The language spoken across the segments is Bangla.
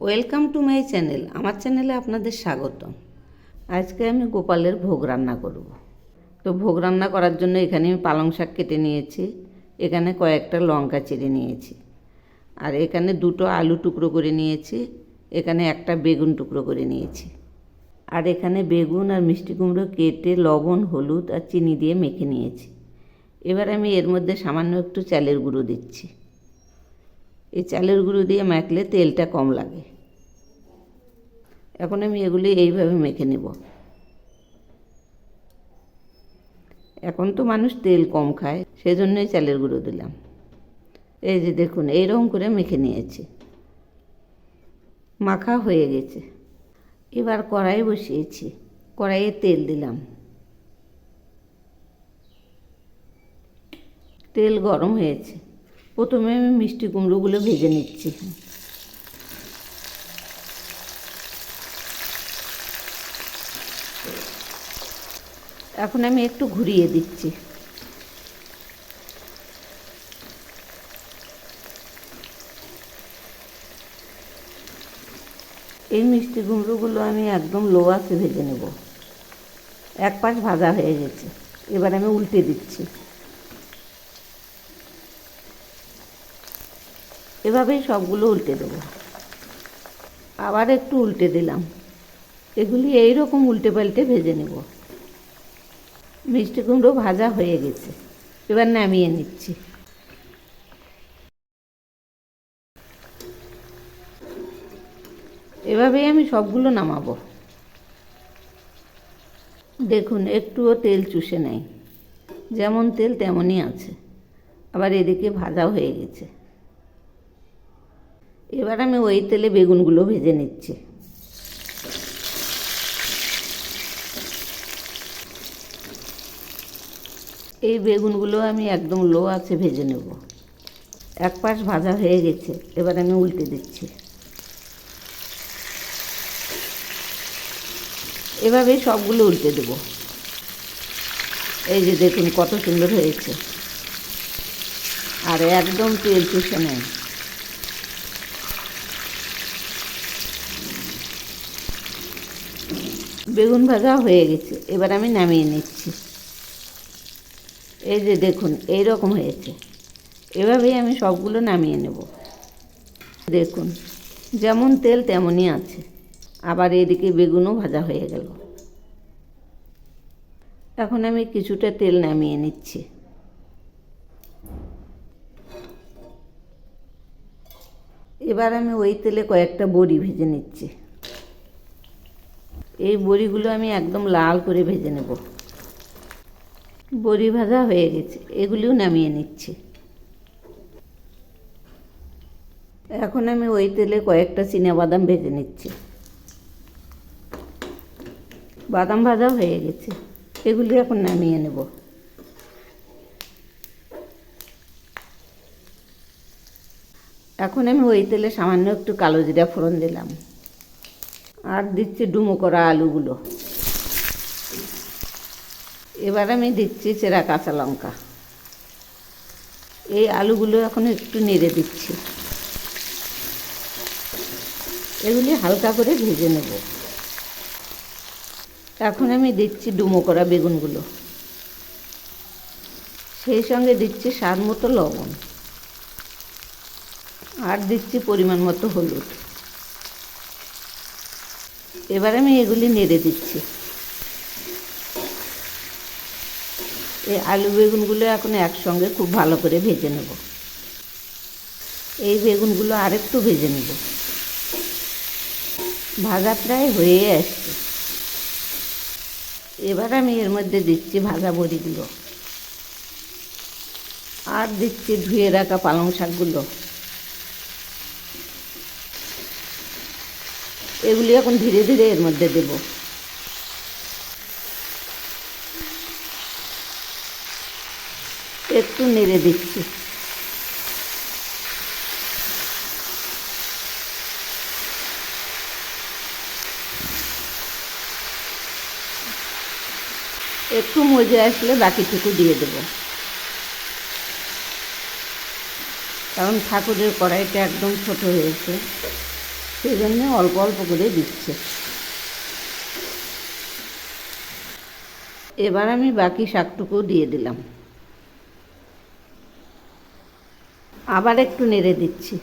Welcome to my channel. আমার চ্যানেলে আপনাদের স্বাগত। আজকে আমি গোপালের ভোগ রান্না করব। তো ভোগ রান্না করার জন্য এখানে আমি পালং শাক কেটে নিয়েছি, এখানে কয়েকটা লঙ্কা চিড়ে নিয়েছি, আর এখানে দুটো আলু টুকরো করে নিয়েছি, এখানে একটা বেগুন টুকরো করে নিয়েছি, আর এখানে বেগুন আর মিষ্টি কুমড়ো কেটে লবণ, হলুদ আর চিনি দিয়ে মেখে নিয়েছি। এবার আমি এর মধ্যে সামান্য একটু চালের গুঁড়ো দিচ্ছি। এই চালের গুঁড়ো দিয়ে মাখলে তেলটা কম লাগে। এখন আমি এগুলি এইভাবে মেখে নেব। এখন তো মানুষ তেল কম খায়, সেজন্যই চালের গুঁড়ো দিলাম। এই যে দেখুন, এইরকম করে মেখে নিয়েছি, মাখা হয়ে গেছে। এবার কড়াই বসিয়েছি, কড়াইয়ে তেল দিলাম। তেল গরম হয়েছে। প্রথমে আমি মিষ্টি কুমড়োগুলো ভেজে নিচ্ছি। এখন আমি একটু ঘুরিয়ে দিচ্ছি। এই মিষ্টি কুমড়োগুলো আমি একদম লো আঁচে ভেজে নেব। এক পাশ ভাজা হয়ে গেছে, এবার আমি উল্টে দিচ্ছি। এভাবেই সবগুলো উল্টে দেব। আবার একটু উল্টে দিলাম। এগুলি এইরকম উল্টে পাল্টে ভেজে নেব। মিষ্টি কুমড়ো ভাজা হয়ে গেছে, এবার নামিয়ে নিচ্ছি। এভাবেই আমি সবগুলো নামাবো। দেখুন, একটুও তেল চুষে নেই, যেমন তেল তেমনই আছে। আবার এদিকে ভাজাও হয়ে গেছে। এবার আমি ওই তেলে বেগুনগুলো ভেজে নিচ্ছি। এই বেগুনগুলো আমি একদম লো আঁচে ভেজে নেব। এক পাশ ভাজা হয়ে গেছে, এবার আমি উল্টে দিচ্ছি। এভাবেই সবগুলো উল্টে দেব। এই যে দেখুন কত সুন্দর হয়েছে, আর একদম তেল চুষে নেয়। বেগুন ভাজা হয়ে গেছে, এবার আমি নামিয়ে নিচ্ছি। এই যে দেখুন, এই রকম হয়েছে। এভাবেই আমি সবগুলো নামিয়ে নেব। দেখুন, যেমন তেল তেমনই আছে। আবার এদিকে বেগুনও ভাজা হয়ে গেল। এখন আমি কিছুটা তেল নামিয়ে নিচ্ছি। এবার আমি ওই তেলে কয়েকটা বড়ি ভেজে নিচ্ছি। এই বড়িগুলো আমি একদম লাল করে ভেজে নেব। বড়ি ভাজা হয়ে গেছে, এগুলিও নামিয়ে নিচ্ছি। এখন আমি ওই তেলে কয়েকটা চিনাবাদাম ভেজে নিচ্ছি। বাদাম ভাজা হয়ে গেছে, এগুলি এখন নামিয়ে নেব। এখন আমি ওই তেলে সামান্য একটু কালো জিরা ফোড়ন দিলাম, আর দিচ্ছি ডুমো করা আলুগুলো। এবার আমি দিচ্ছি চেরা কাঁচা লঙ্কা। এই আলুগুলো এখন একটু নেড়ে দিচ্ছি। এগুলি হালকা করে ভেজে নেব। এখন আমি দিচ্ছি ডুমো করা বেগুনগুলো, সেই সঙ্গে দিচ্ছি স্বাদ মতো লবণ, আর দিচ্ছি পরিমাণ মতো হলুদ। এবার আমি এগুলি নেড়ে দিচ্ছি। এই আলু বেগুনগুলো এখন একসঙ্গে খুব ভালো করে ভেজে নেব। এই বেগুনগুলো আরেকটু ভেজে নেব। ভাজা প্রায় হয়ে আসছে। এবার আমি এর মধ্যে দিচ্ছি ভাজা বড়িগুলো, আর দিচ্ছি ধুয়ে রাখা পালং শাকগুলো। এগুলি এখন ধীরে ধীরে এর মধ্যে দেব। একটু নেড়ে দিচ্ছি। একটু মজে আসলে বাকিটুকু দিয়ে দেব, কারণ ঠাকুরের কড়াইটা একদম ছোট হয়েছে, সেই জন্য অল্প অল্প করে দিচ্ছে। এবার আমি বাকি শাকটুকু দিয়ে দিলাম, আবার একটু নেড়ে দিচ্ছি।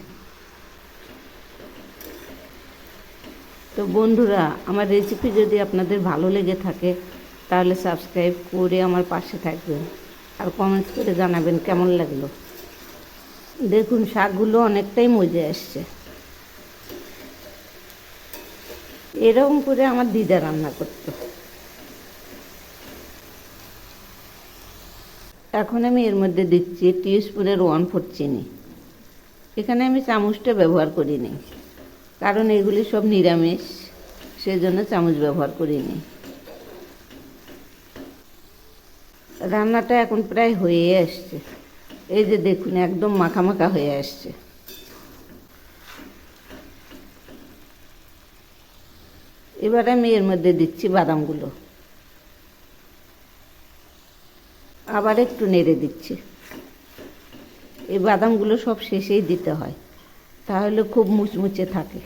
তো বন্ধুরা, আমার রেসিপি যদি আপনাদের ভালো লেগে থাকে তাহলে সাবস্ক্রাইব করে আমার পাশে থাকবেন আর কমেন্টস করে জানাবেন কেমন লাগলো। দেখুন শাকগুলো অনেকটাই মজে আসছে। এরকম করে আমার দিদা রান্না করতো। এখন আমি এর মধ্যে দিচ্ছি টিস্পুনের 1/4 চিনি। এখানে আমি চামচটা ব্যবহার করিনি, কারণ এগুলি সব নিরামিষ, সেজন্য চামচ ব্যবহার করিনি। রান্নাটা এখন প্রায় হয়ে আসছে। এই যে দেখুন একদম মাখা মাখা হয়ে আসছে। এবার আমি এর মধ্যে দিচ্ছি বাদামগুলো, আবার একটু নেড়ে দিচ্ছি। এই বাদামগুলো সব শেষেই দিতে হয়, তাহলে খুব মুচমুচে থাকে।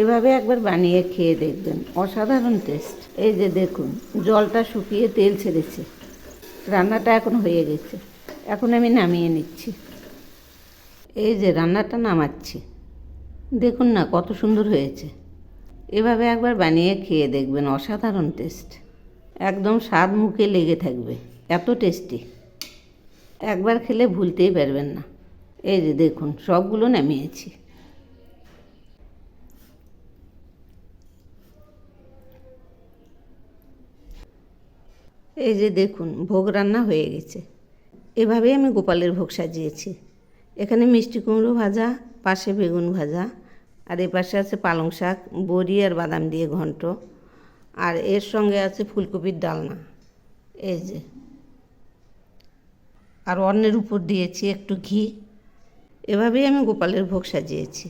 এভাবে একবার বানিয়ে খেয়ে দেখবেন, অসাধারণ টেস্ট। এই যে দেখুন জলটা শুকিয়ে তেল ছেড়েছে। রান্নাটা এখন হয়ে গেছে, এখন আমি নামিয়ে নিচ্ছি। এই যে রান্নাটা নামাচ্ছি, দেখুন না কত সুন্দর হয়েছে। এভাবে একবার বানিয়ে খেয়ে দেখবেন, অসাধারণ টেস্ট, একদম স্বাদ মুখে লেগে থাকবে, এত টেস্টি। একবার খেলে ভুলতেই পারবেন না। এই যে দেখুন সবগুলো নামিয়েছি। এই যে দেখুন ভোগ রান্না হয়ে গেছে। এভাবেই আমি গোপালের ভোগ সাজিয়েছি। এখানে মিষ্টি কুমড়ো ভাজা, পাশে বেগুন ভাজা, আর এ পাশে আছে পালং শাক, বড়ি আর বাদাম দিয়ে ঘন্ট, আর এর সঙ্গে আছে ফুলকপির ডালনা। এই যে, আর অন্যের উপর দিয়েছি একটু ঘি। এভাবেই আমি গোপালের ভোগ সাজিয়েছি।